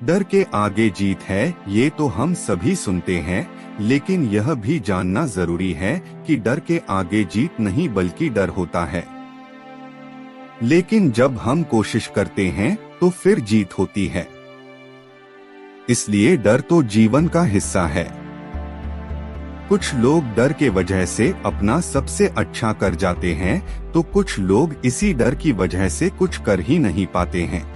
डर के आगे जीत है, ये तो हम सभी सुनते हैं, लेकिन यह भी जानना जरूरी है कि डर के आगे जीत नहीं बल्कि डर होता है। लेकिन जब हम कोशिश करते हैं तो फिर जीत होती है। इसलिए डर तो जीवन का हिस्सा है। कुछ लोग डर के वजह से अपना सबसे अच्छा कर जाते हैं, तो कुछ लोग इसी डर की वजह से कुछ कर ही नहीं पाते हैं।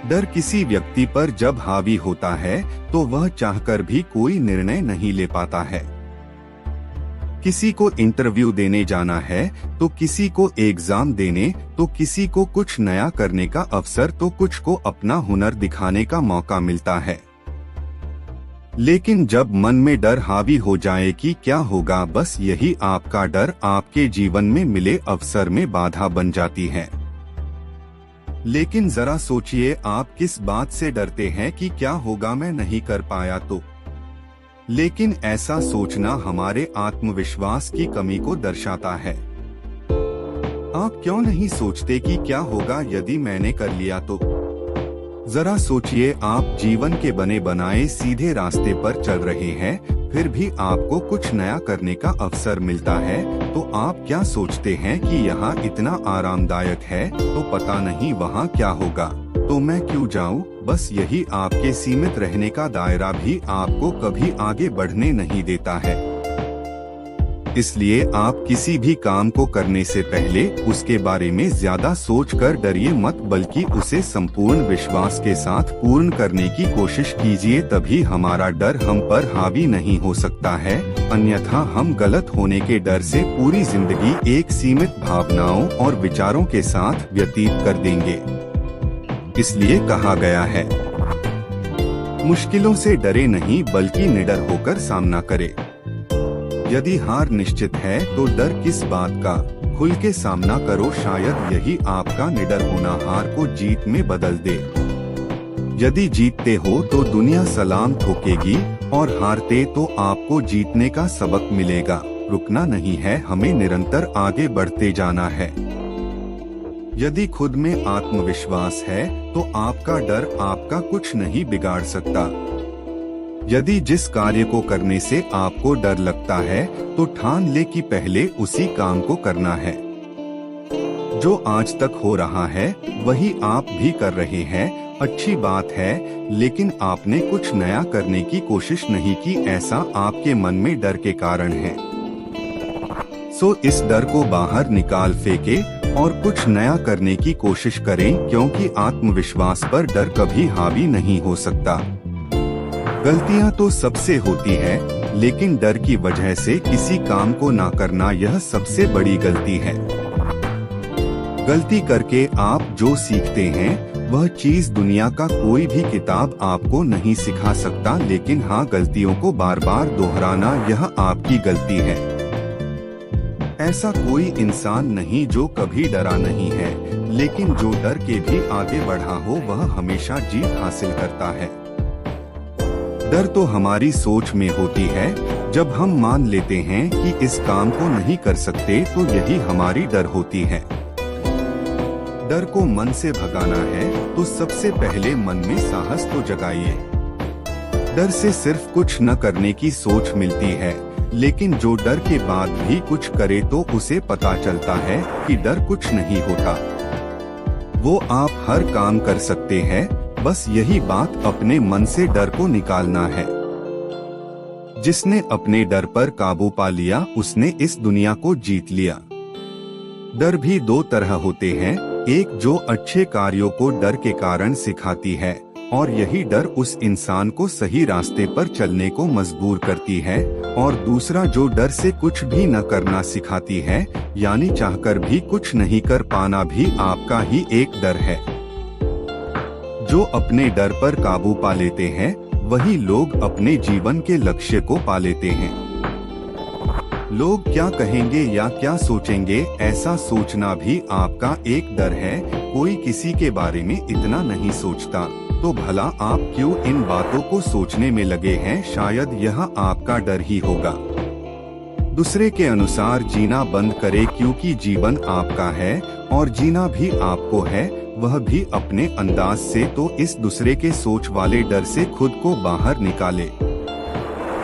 डर किसी व्यक्ति पर जब हावी होता है तो वह चाहकर भी कोई निर्णय नहीं ले पाता है। किसी को इंटरव्यू देने जाना है, तो किसी को एग्जाम देने, तो किसी को कुछ नया करने का अवसर, तो कुछ को अपना हुनर दिखाने का मौका मिलता है। लेकिन जब मन में डर हावी हो जाए कि क्या होगा, बस यही आपका डर आपके जीवन में मिले अवसर में बाधा बन जाती है। लेकिन जरा सोचिए, आप किस बात से डरते हैं कि क्या होगा मैं नहीं कर पाया तो। लेकिन ऐसा सोचना हमारे आत्मविश्वास की कमी को दर्शाता है। आप क्यों नहीं सोचते कि क्या होगा यदि मैंने कर लिया तो। जरा सोचिए, आप जीवन के बने बनाए सीधे रास्ते पर चल रहे हैं, फिर भी आपको कुछ नया करने का अवसर मिलता है, तो आप क्या सोचते हैं कि यहाँ इतना आरामदायक है, तो पता नहीं वहाँ क्या होगा, तो मैं क्यों जाऊँ। बस यही आपके सीमित रहने का दायरा भी आपको कभी आगे बढ़ने नहीं देता है। इसलिए आप किसी भी काम को करने से पहले उसके बारे में ज्यादा सोचकर डरिए मत, बल्कि उसे संपूर्ण विश्वास के साथ पूर्ण करने की कोशिश कीजिए। तभी हमारा डर हम पर हावी नहीं हो सकता है, अन्यथा हम गलत होने के डर से पूरी जिंदगी एक सीमित भावनाओं और विचारों के साथ व्यतीत कर देंगे। इसलिए कहा गया है, मुश्किलों से डरे नहीं बल्कि निडर होकर सामना करे। यदि हार निश्चित है तो डर किस बात का, खुल के सामना करो, शायद यही आपका निडर होना हार को जीत में बदल दे। यदि जीतते हो तो दुनिया सलाम ठोकेगी, और हारते तो आपको जीतने का सबक मिलेगा। रुकना नहीं है, हमें निरंतर आगे बढ़ते जाना है। यदि खुद में आत्मविश्वास है तो आपका डर आपका कुछ नहीं बिगाड़ सकता। यदि जिस कार्य को करने से आपको डर लगता है तो ठान ले कि पहले उसी काम को करना है। जो आज तक हो रहा है वही आप भी कर रहे हैं, अच्छी बात है, लेकिन आपने कुछ नया करने की कोशिश नहीं की, ऐसा आपके मन में डर के कारण है। सो इस डर को बाहर निकाल फेंके और कुछ नया करने की कोशिश करें, क्योंकि आत्मविश्वास पर डर कभी हावी नहीं हो सकता। गलतियां तो सबसे होती है, लेकिन डर की वजह से किसी काम को ना करना यह सबसे बड़ी गलती है। गलती करके आप जो सीखते हैं वह चीज दुनिया का कोई भी किताब आपको नहीं सिखा सकता, लेकिन हाँ, गलतियों को बार बार दोहराना यह आपकी गलती है। ऐसा कोई इंसान नहीं जो कभी डरा नहीं है, लेकिन जो डर के भी आगे बढ़ा हो वह हमेशा जीत हासिल करता है। डर तो हमारी सोच में होती है। जब हम मान लेते हैं कि इस काम को नहीं कर सकते तो यही हमारी डर होती है। डर को मन से भगाना है तो सबसे पहले मन में साहस तो जगाइए। डर से सिर्फ कुछ न करने की सोच मिलती है, लेकिन जो डर के बाद भी कुछ करे तो उसे पता चलता है कि डर कुछ नहीं होता। वो आप हर काम कर सकते हैं, बस यही बात अपने मन से डर को निकालना है। जिसने अपने डर पर काबू पा लिया उसने इस दुनिया को जीत लिया। डर भी दो तरह होते हैं, एक जो अच्छे कार्यों को डर के कारण सिखाती है, और यही डर उस इंसान को सही रास्ते पर चलने को मजबूर करती है, और दूसरा जो डर से कुछ भी न करना सिखाती है, यानी चाहकर भी कुछ नहीं कर पाना भी आपका ही एक डर है। जो अपने डर पर काबू पा लेते हैं वही लोग अपने जीवन के लक्ष्य को पा लेते हैं। लोग क्या कहेंगे या क्या सोचेंगे, ऐसा सोचना भी आपका एक डर है। कोई किसी के बारे में इतना नहीं सोचता, तो भला आप क्यों इन बातों को सोचने में लगे हैं? शायद यह आपका डर ही होगा। दूसरे के अनुसार जीना बंद करें, क्योंकि जीवन आपका है और जीना भी आपको है। वह भी अपने अंदाज से, तो इस दूसरे के सोच वाले डर से खुद को बाहर निकाले।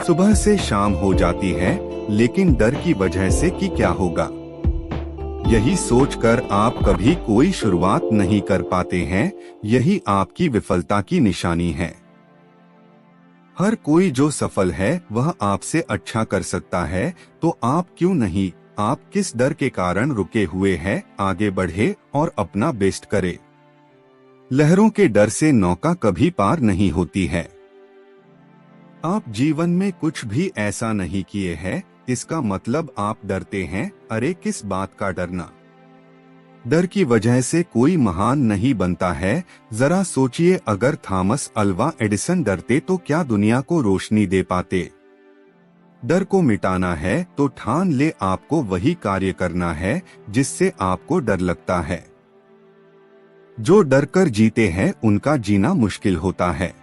सुबह से शाम हो जाती है, लेकिन डर की वजह से कि क्या होगा, यही सोचकर आप कभी कोई शुरुआत नहीं कर पाते हैं। यही आपकी विफलता की निशानी है। हर कोई जो सफल है वह आपसे अच्छा कर सकता है, तो आप क्यों नहीं? आप किस डर के कारण रुके हुए हैं? आगे बढ़े और अपना बेस्ट करे। लहरों के डर से नौका कभी पार नहीं होती है। आप जीवन में कुछ भी ऐसा नहीं किए हैं, इसका मतलब आप डरते हैं। अरे किस बात का डरना? डर की वजह से कोई महान नहीं बनता है। जरा सोचिए, अगर थॉमस अल्वा एडिसन डरते तो क्या दुनिया को रोशनी दे पाते? डर को मिटाना है तो ठान ले, आपको वही कार्य करना है जिससे आपको डर लगता है। जो डर कर जीते हैं उनका जीना मुश्किल होता है।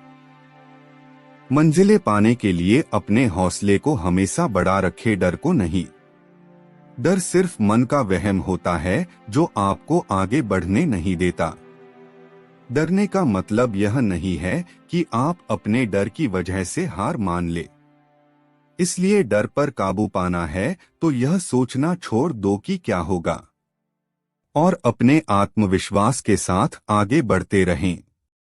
मंजिलें पाने के लिए अपने हौसले को हमेशा बढ़ा रखे, डर को नहीं। डर सिर्फ मन का वहम होता है जो आपको आगे बढ़ने नहीं देता। डरने का मतलब यह नहीं है कि आप अपने डर की वजह से हार मान ले। इसलिए डर पर काबू पाना है तो यह सोचना छोड़ दो कि क्या होगा, और अपने आत्मविश्वास के साथ आगे बढ़ते रहें।